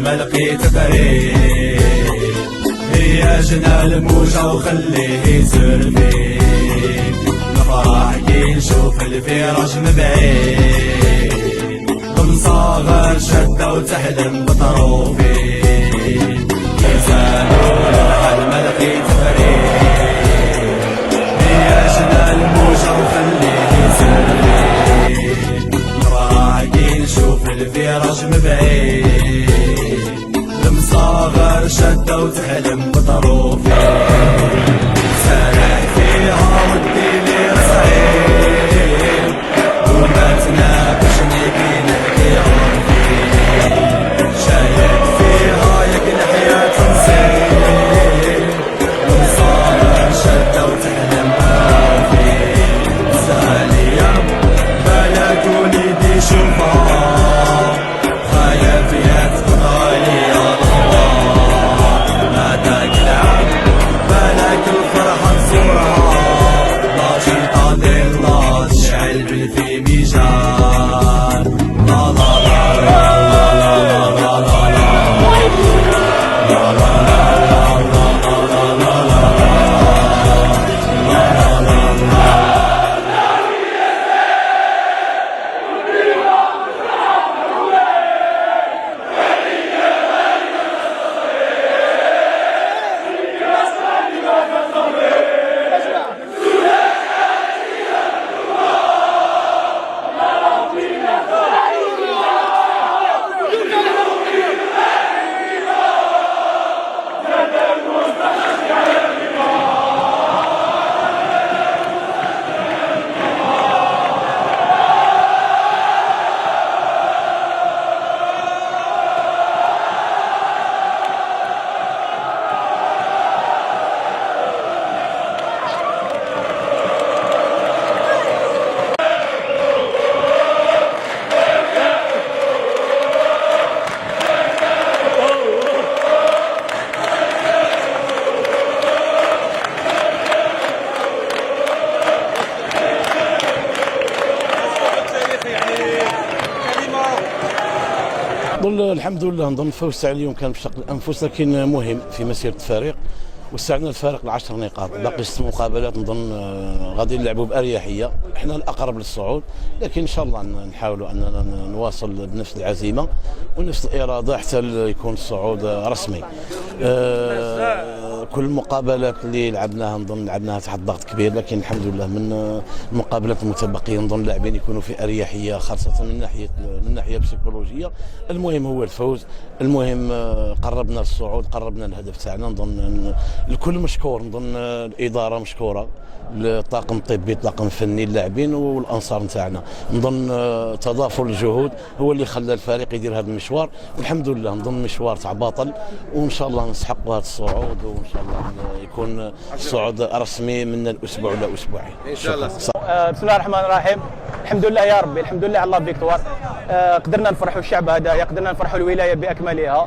ما لقيت فريق هي جنى الموجة وخليه يسرفي نفرح كي نشوف الفراش من بعيد ومصاغر شدة وتحلم بطروفي كيزانو للحل ما لقيت فريق هي جنى الموجة وخليه يسرفي نفرح كي نشوف الفراش من بعيد صاغر شدة وتحلم بطروفي سارح فيها ودي لي صعيب وما تناقشني كي نحكي عرفي شايد فيها ياك الحياة نصيب وصاغر شدة وتحلم بطروفي سالية بلد وليدي شوفها خايف يتقضى في ميزان لا لا لا لا لا لا لا الحمد لله نظن الفوز تاع اليوم كان بشق الانفس لكن مهم في مسيره الفريق وسعنا الفارق ل10 نقاط باقي 6 مقابلات نظن غادي نلعبوا باريحيه احنا الاقرب للصعود لكن ان شاء الله نحاولوا اننا نواصل بنفس العزيمه ونفس الاراده حتى يكون الصعود رسمي. كل المقابلات اللي لعبناها نظن لعبناها تحت ضغط كبير لكن الحمد لله من المقابلات المتبقيه نظن اللاعبين يكونوا في اريحيه خاصه من ناحيه البسيكولوجيه. المهم هو الفوز، المهم قربنا للصعود، قربنا الهدف تاعنا. نظن الكل مشكور، نظن الاداره مشكوره، الطاقم الطبي، الطاقم الفني، اللاعبين والانصار نتاعنا. نظن تضافر الجهود هو اللي خلى الفريق يدير هذا المشوار والحمد لله. نظن مشوار تاع بطل وان شاء الله نسحقوا هذا الصعود وان شاء الله يكون الصعود رسمي من الاسبوع ولا اسبوعين ان شاء الله. بسم الله الرحمن الرحيم. الحمد لله يا ربي، الحمد لله على الله فيكتوار. قدرنا نفرحوا الشعب هذايا، قدرنا نفرحوا الولايه باكملها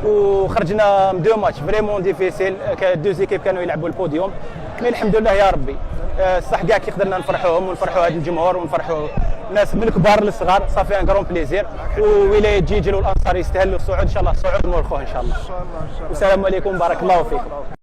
وخرجنا من 2 ماتش فريمون ديفيسيل. دو زيكيب كانوا يلعبوا البوديوم مي الحمد لله يا ربي. صح كاع كي قدرنا نفرحوهم ونفرحوا هذا الجمهور ونفرحوا ناس من الكبار للصغار، صافي ان كرون بليزير. وولايه جيجل والانصار يستاهلوا الصعود ان شاء الله، الصعود نورخوه ان شاء الله. والسلام عليكم، بارك الله فيكم.